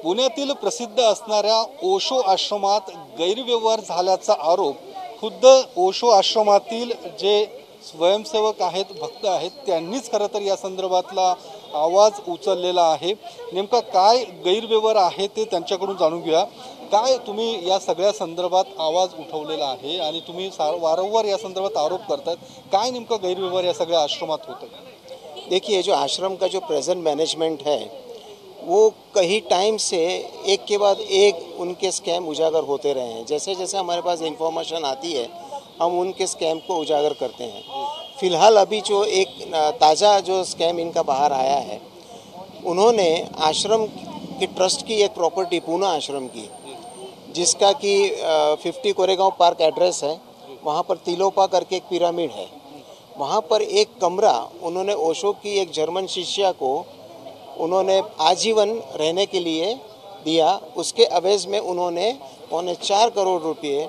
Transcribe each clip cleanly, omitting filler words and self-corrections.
पुण्यातील प्रसिद्ध असणाऱ्या ओशो आश्रमात गैरव्यवहार झाल्याचा आरोप खुद्द ओशो आश्रमातील जे स्वयंसेवक आहेत, भक्त आहेत, त्यांनीच खरं तर या संदर्भातला आवाज उचललेला आहे। नेमका काय गैरव्यवहार आहे ते त्यांच्याकडून जाणून घेऊया। काय तुम्ही या सगळ्या संदर्भात आवाज उठवलेला आहे आणि तुम्ही वारंवार या संदर्भात आरोप करतात, काय नेमका गैरव्यवहार या सगळ्या आश्रमात होतो? देखिए, जो आश्रम का जो प्रेजेंट मैनेजमेंट है वो कई टाइम से एक के बाद एक उनके स्कैम उजागर होते रहे हैं। जैसे जैसे हमारे पास इंफॉर्मेशन आती है हम उनके स्कैम को उजागर करते हैं। फिलहाल अभी जो एक ताज़ा जो स्कैम इनका बाहर आया है, उन्होंने आश्रम की ट्रस्ट की एक प्रॉपर्टी पूना आश्रम की, जिसका कि 50 कोरेगांव पार्क एड्रेस है, वहाँ पर तिलोपा करके एक पिरामिड है, वहाँ पर एक कमरा उन्होंने ओशो की एक जर्मन शिष्या को उन्होंने आजीवन रहने के लिए दिया। उसके अवज में उन्होंने 4.25 करोड़ रुपये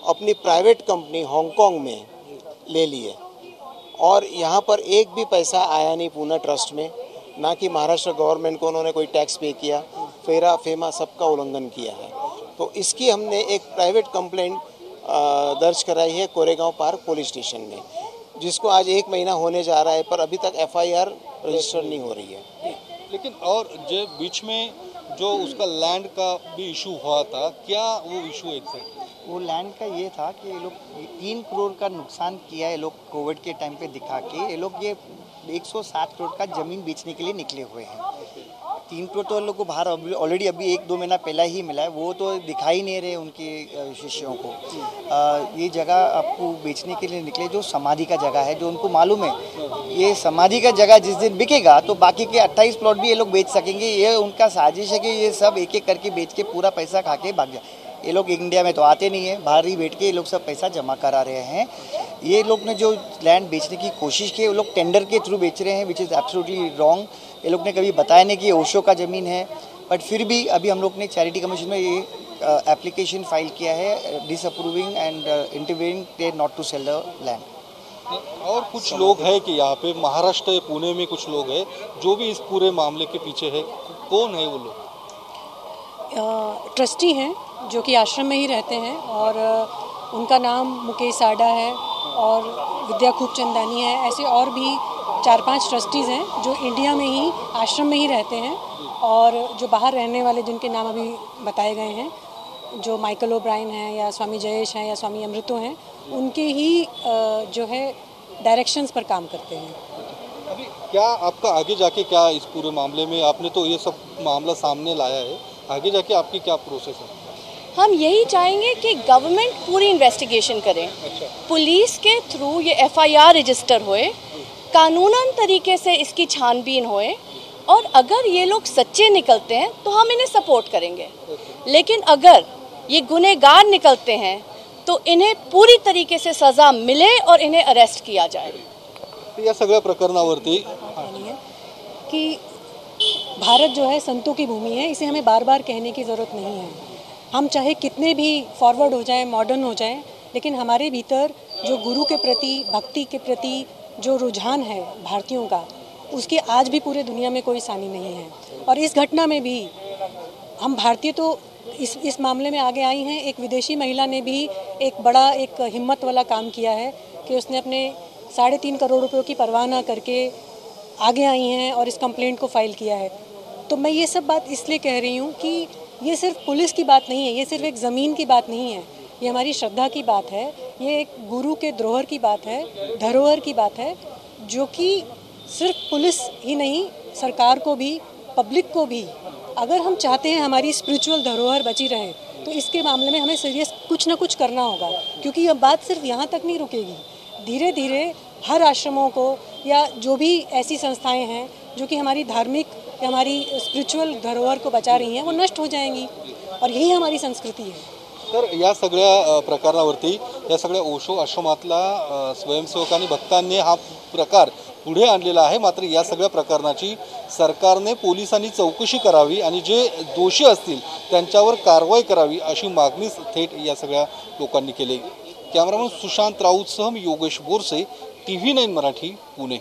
अपनी प्राइवेट कंपनी हांगकांग में ले लिए और यहाँ पर एक भी पैसा आया नहीं पूना ट्रस्ट में, ना कि महाराष्ट्र गवर्नमेंट को उन्होंने कोई टैक्स पे किया, फेरा फेमा सबका उल्लंघन किया है। तो इसकी हमने एक प्राइवेट कंप्लेंट दर्ज कराई है कोरेगांव पार्क पुलिस स्टेशन में, जिसको आज 1 महीना होने जा रहा है, पर अभी तक FIR रजिस्टर नहीं हो रही है। लेकिन और जो बीच में जो उसका लैंड का भी इशू हुआ था, क्या वो इशू एग्जैक्ट? वो लैंड का ये था कि ये लोग 3 करोड़ का नुकसान किया है, ये लोग कोविड के टाइम पे दिखा के ये लोग ये 107 करोड़ का ज़मीन बेचने के लिए निकले हुए हैं। 3 करोड़ तो लोग को बाहर ऑलरेडी अभी 1-2 महीना पहला ही मिला है, वो तो दिखाई नहीं रहे उनके शिष्यों को। ये जगह आपको बेचने के लिए निकले, जो समाधि का जगह है, जो उनको मालूम है ये समाधि का जगह जिस दिन बिकेगा तो बाकी के 28 प्लॉट भी ये लोग बेच सकेंगे। ये उनका साजिश है कि ये सब एक एक करके बेच के पूरा पैसा खा के भाग जाए। ये लोग इंडिया में तो आते नहीं है, बाहर ही बैठ के ये लोग सब पैसा जमा करा रहे हैं। ये लोग ने जो लैंड बेचने की कोशिश की, वो लोग टेंडर के थ्रू बेच रहे हैं, विच इज़ एब्सोल्युटली रॉन्ग। ये लोग ने कभी बताया नहीं कि ये ओशो का ज़मीन है, बट फिर भी अभी हम लोग ने चैरिटी कमीशन में ये एप्लीकेशन फाइल किया है disapproving and intervening not to sell the land. और कुछ लोग हैं कि यहाँ पे महाराष्ट्र पुणे में कुछ लोग हैं जो भी इस पूरे मामले के पीछे है, कौन है वो लोग? ट्रस्टी हैं जो कि आश्रम में ही रहते हैं और उनका नाम मुकेश साडा है और विद्या खूबचंदानी है। ऐसे और भी 4-5 ट्रस्टीज़ हैं जो इंडिया में ही आश्रम में ही रहते हैं, और जो बाहर रहने वाले जिनके नाम अभी बताए गए हैं, जो माइकल ओब्रायन हैं या स्वामी जयेश हैं या स्वामी अमृतो हैं, उनके ही जो है डायरेक्शंस पर काम करते हैं। अभी क्या आपका आगे जाके क्या इस पूरे मामले में, आपने तो ये सब मामला सामने लाया है, आगे जाके आपकी क्या प्रोसेस है? हम यही चाहेंगे कि गवर्नमेंट पूरी इन्वेस्टिगेशन करे। अच्छा। पुलिस के थ्रू ये FIR रजिस्टर होए, कानूनन तरीके से इसकी छानबीन होए, और अगर ये लोग सच्चे निकलते हैं तो हम इन्हें सपोर्ट करेंगे। लेकिन अगर ये गुनहगार निकलते हैं तो इन्हें पूरी तरीके से सज़ा मिले और इन्हें अरेस्ट किया जाए। या सगळ्या प्रकरणावरती कि भारत जो है संतों की भूमि है, इसे हमें बार बार कहने की ज़रूरत नहीं है। हम चाहे कितने भी फॉरवर्ड हो जाएं, मॉडर्न हो जाएं, लेकिन हमारे भीतर जो गुरु के प्रति, भक्ति के प्रति जो रुझान है भारतीयों का, उसकी आज भी पूरे दुनिया में कोई सानी नहीं है। और इस घटना में भी हम भारतीय तो इस मामले में आगे आई हैं। एक विदेशी महिला ने भी एक बड़ा एक हिम्मत वाला काम किया है कि उसने अपने 3.5 करोड़ रुपयों की परवाह न करके आगे आई हैं और इस कंप्लेंट को फाइल किया है। तो मैं ये सब बात इसलिए कह रही हूँ कि ये सिर्फ पुलिस की बात नहीं है, ये सिर्फ एक ज़मीन की बात नहीं है, ये हमारी श्रद्धा की बात है, ये एक गुरु के धरोहर की बात है, धरोहर की बात है, जो कि सिर्फ पुलिस ही नहीं, सरकार को भी, पब्लिक को भी, अगर हम चाहते हैं हमारी स्पिरिचुअल धरोहर बची रहे तो इसके मामले में हमें सीरियस कुछ ना कुछ करना होगा, क्योंकि यह बात सिर्फ यहाँ तक नहीं रुकेगी। धीरे धीरे हर आश्रमों को या जो भी ऐसी संस्थाएं हैं जो कि हमारी धार्मिक या हमारी स्पिरिचुअल धरोहर को बचा रही हैं, वो नष्ट हो जाएंगी, और यही हमारी संस्कृति है। तर या सगळ्या प्रकारावरती, या सगळ्या ओशो आश्रमातला स्वयंसेवकांनी, भक्तांनी हा प्रकार पुढे आणलेला आहे। मात्र या सगळ्या प्रकरणाची सरकारने, पोलिसांनी चौकशी करावी आणि जे दोषी असतील त्यांच्यावर कारवाई करावी अशी मागणी थेट या सगळ्या लोकांनी केली। कॅमेरामन सुशांत राऊतसह योगेश बोरसे, TV9 मराठी, पुणे।